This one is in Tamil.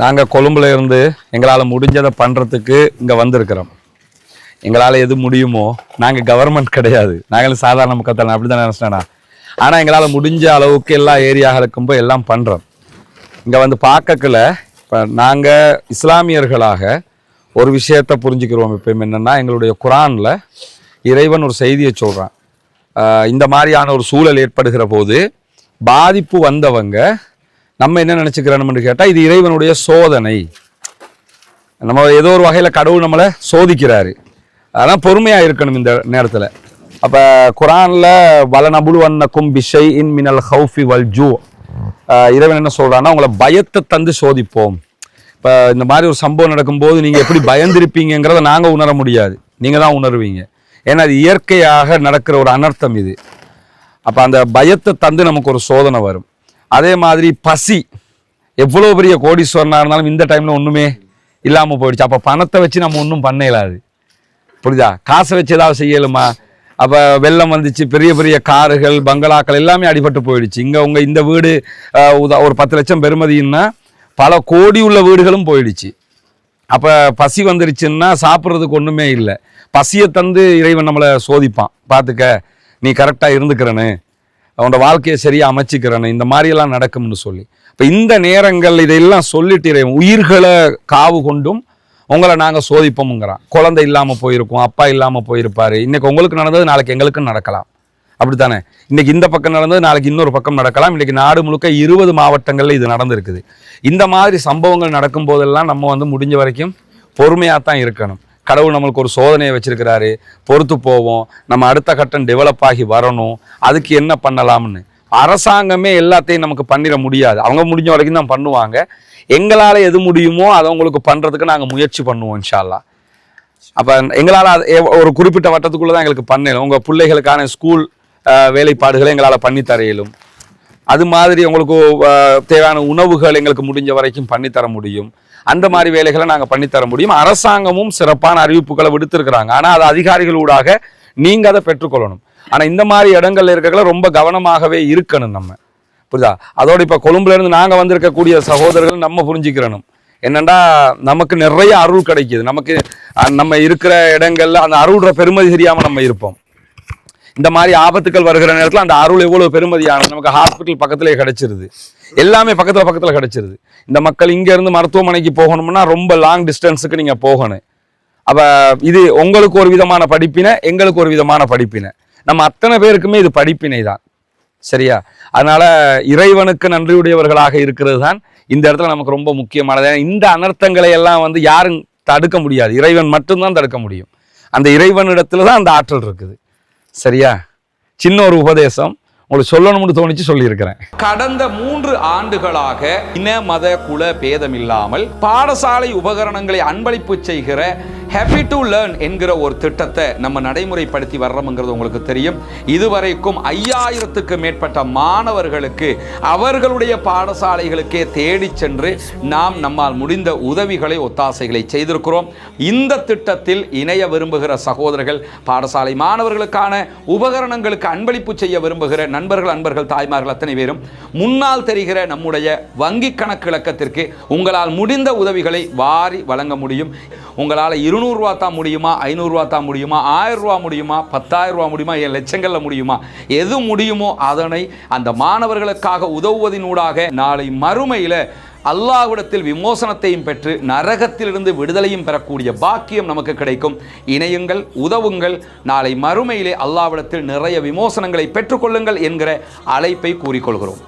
நாங்கள் கொழும்புல இருந்து எங்களால் முடிஞ்சதை பண்ணுறதுக்கு இங்கே வந்திருக்கிறோம். எங்களால் எது முடியுமோ, நாங்கள் கவர்மெண்ட் கிடையாது, நாங்களும் சாதாரண மக்கள் அப்படி தான் நினச்சிட்டேனா. ஆனால் எங்களால் முடிஞ்ச அளவுக்கு எல்லா ஏரியாக்களுக்கும் போய் எல்லாம் பண்ணுறோம். இங்கே வந்து பார்க்கல. இப்போ நாங்கள் இஸ்லாமியர்களாக ஒரு விஷயத்தை புரிஞ்சுக்கிறோம். இப்போ என்னென்னா, எங்களுடைய குரானில் இறைவன் ஒரு செய்தியை சொல்கிறான். இந்த மாதிரியான ஒரு சூழல் ஏற்படுகிற போது பாதிப்பு வந்தவங்க நம்ம என்ன நினச்சிக்கிறோம்னு கேட்டால், இது இறைவனுடைய சோதனை, நம்ம ஏதோ ஒரு வகையில் கடவுள் நம்மளை சோதிக்கிறாரு, அதெல்லாம் பொறுமையாக இருக்கணும் இந்த நேரத்தில். அப்போ குரானில் வலனபுலுவன்னக்கும் பிஷை இன் மினல் ஹவுஃபி வல் ஜூ, இறைவன் என்ன சொல்கிறான்னா, உங்களை பயத்தை தந்து சோதிப்போம். இப்போ இந்த மாதிரி ஒரு சம்பவம் நடக்கும்போது நீங்கள் எப்படி பயந்திருப்பீங்கிறத நாங்கள் உணர முடியாது, நீங்கள் தான் உணர்வீங்க. ஏன்னா அது இயற்கையாக நடக்கிற ஒரு அனர்த்தம் இது. அப்போ அந்த பயத்தை தந்து நமக்கு ஒரு சோதனை வரும். அதே மாதிரி பசி, எவ்வளோ பெரிய கோடீஸ்வரனாக இருந்தாலும் இந்த டைமில் ஒன்றுமே இல்லாமல் போயிடுச்சு. அப்போ பணத்தை வச்சு நம்ம ஒன்றும் பண்ண இயலாது, புரியுதா? காசை வச்சு ஏதாவது செய்யலுமா? அப்போ வெள்ளம் வந்துச்சு, பெரிய பெரிய கார்கள் பங்களாக்கள் எல்லாமே அடிபட்டு போயிடுச்சு. இங்கே இந்த வீடு ஒரு 10 லட்சம் பெறுமதின்னா பல கோடி உள்ள வீடுகளும் போயிடுச்சு. அப்போ பசி வந்துருச்சுன்னா சாப்பிட்றதுக்கு ஒன்றுமே இல்லை. பசியை தந்து இறைவன் நம்மளை சோதிப்பான். பார்த்துக்க, நீ கரெக்டாக இருந்துக்கிறனு, அவனோட வாழ்க்கையை சரியாக அமைச்சிக்கிறனு, இந்த மாதிரியெல்லாம் நடக்கும்னு சொல்லி. இப்போ இந்த நேரங்கள் இதையெல்லாம் சொல்லிட்டு இறைவன் உயிர்களை காவு கொண்டும் உங்களை நாங்கள் சோதிப்போம்ங்கிறான். குழந்தை இல்லாமல் போயிருக்கோம், அப்பா இல்லாமல் போயிருப்பார். இன்றைக்கி உங்களுக்கு நடந்தது நாளைக்கு எங்களுக்கும் நடக்கலாம், அப்படித்தானே? இன்றைக்கி இந்த பக்கம் நடந்தது நாளைக்கு இன்னொரு பக்கம் நடக்கலாம். இன்றைக்கி நாடு முழுக்க 20 மாவட்டங்களில் இது நடந்திருக்குது. இந்த மாதிரி சம்பவங்கள் நடக்கும் போதெல்லாம் நம்ம வந்து முடிஞ்ச வரைக்கும் பொறுமையாக தான் இருக்கணும். கடவுள் நம்மளுக்கு ஒரு சோதனையை வச்சிருக்கிறாரு, பொறுத்து போவோம். நம்ம அடுத்த கட்டம் டெவலப் ஆகி வரணும், அதுக்கு என்ன பண்ணலாம்னு. அரசாங்கமே எல்லாத்தையும் நமக்கு பண்ணிட முடியாது, அவங்க முடிஞ்ச வரைக்கும் தான் பண்ணுவாங்க. எங்களால் எது முடியுமோ அதை உங்களுக்கு பண்ணுறதுக்கு நாங்கள் முயற்சி பண்ணுவோம் இன்ஷா அல்லாஹ். அப்போ எங்களால் ஒரு குறிப்பிட்ட வட்டத்துக்குள்ளே தான் எங்களுக்கு பண்ணணும். உங்கள் பிள்ளைகளுக்கான ஸ்கூல் வேலைப்பாடுகளை எங்களால் பண்ணித்தர இயலும். அது மாதிரி உங்களுக்கு தேவையான உணவுகள் எங்களுக்கு முடிஞ்ச வரைக்கும் பண்ணித்தர முடியும். அந்த மாதிரி வேலைகளை நாங்கள் பண்ணித்தர முடியும். அரசாங்கமும் சிறப்பான அறிவிப்புகளை விடுத்திருக்கிறாங்க. ஆனால் அது அதிகாரிகளூடாக நீங்கள் அதை பெற்றுக்கொள்ளணும். ஆனால் இந்த மாதிரி இடங்கள்ல இருக்கிற ரொம்ப கவனமாகவே இருக்கணும் நம்ம, புரியுதா? அதோடு இப்போ கொழும்புலேருந்து நாங்கள் வந்திருக்கக்கூடிய சகோதரர்கள் நம்ம புரிஞ்சுக்கிறணும் என்னென்னா, நமக்கு நிறைய அருள் கிடைக்கிது. நமக்கு நம்ம இருக்கிற இடங்கள்ல அந்த அருள்ற பெருமதி தெரியாமல் நம்ம இருப்போம். இந்த மாதிரி ஆபத்துக்கள் வருகிற நேரத்தில் அந்த அருள் எவ்வளோ பெருமதியானது. நமக்கு ஹாஸ்பிட்டல் பக்கத்துலேயே கிடைச்சிருது, எல்லாமே பக்கத்தில் கிடைச்சிருது. இந்த மக்கள் இங்கேருந்து மருத்துவமனைக்கு போகணும்னா ரொம்ப லாங் டிஸ்டன்ஸுக்கு நீங்கள் போகணும். அப்போ இது உங்களுக்கு ஒரு விதமான படிப்பினை, எங்களுக்கு ஒரு விதமான படிப்பினை, நம்ம அத்தனை பேருக்குமே இது படிப்பினை தான், சரியா? அதனால் இறைவனுக்கு நன்றியுடையவர்களாக இருக்கிறது தான் இந்த இடத்துல நமக்கு ரொம்ப முக்கியமானது. இந்த அனர்த்தங்களை எல்லாம் வந்து யாரும் தடுக்க முடியாது, இறைவன் மட்டும்தான் தடுக்க முடியும். அந்த இறைவனிடத்துல தான் அந்த ஆற்றல் இருக்குது, சரியா? சின்ன ஒரு உபதேசம் உங்களுக்கு சொல்லணும்னு தோணிச்சு சொல்லியிருக்கிறேன். கடந்த 3 ஆண்டுகளாக இன மத குல பேதம் இல்லாமல் பாடசாலை உபகரணங்களை அன்பளிப்பு செய்கிற ஹேப்பி டு லேர்ன் என்கிற ஒரு திட்டத்தை நம்ம நடைமுறைப்படுத்தி வர்றோம்ங்கிறது உங்களுக்கு தெரியும். இதுவரைக்கும் 5000க்கு மேற்பட்ட மாணவர்களுக்கு அவர்களுடைய பாடசாலைகளுக்கே தேடி சென்று நாம் நம்மால் முடிந்த உதவிகளை ஒத்தாசைகளை செய்திருக்கிறோம். இந்த திட்டத்தில் இணைய விரும்புகிற சகோதரர்கள், பாடசாலை மாணவர்களுக்கான உபகரணங்களுக்கு அன்பளிப்பு செய்ய விரும்புகிற நண்பர்கள், அன்பர்கள், தாய்மார்கள் அத்தனை பேரும் முன்னால் தெரிகிற நம்முடைய வங்கி கணக்கு இலக்கத்திற்கு உங்களால் முடிந்த உதவிகளை வாரி வழங்க முடியும். உங்களால் 200 ரூபா தான் முடியுமா, 500 ரூபா தான் முடியுமா, 1000 ரூபா முடியுமா, 10,000 ரூபா முடியுமா, 7 லட்சங்களில் முடியுமா, எது முடியுமோ அதனை அந்த மாணவர்களுக்காக உதவுவதினூடாக நாளை மறுமையில் அல்லாஹ்விடத்தில் விமோசனத்தையும் பெற்று நரகத்திலிருந்து விடுதலையும் பெறக்கூடிய பாக்கியம் நமக்கு கிடைக்கும். இணையுங்கள், உதவுங்கள். நாளை மறுமையிலே அல்லாஹ்விடத்தில் நிறைய விமோசனங்களை பெற்றுக்கொள்ளுங்கள் என்கிற அழைப்பை கூறிக்கொள்கிறோம்.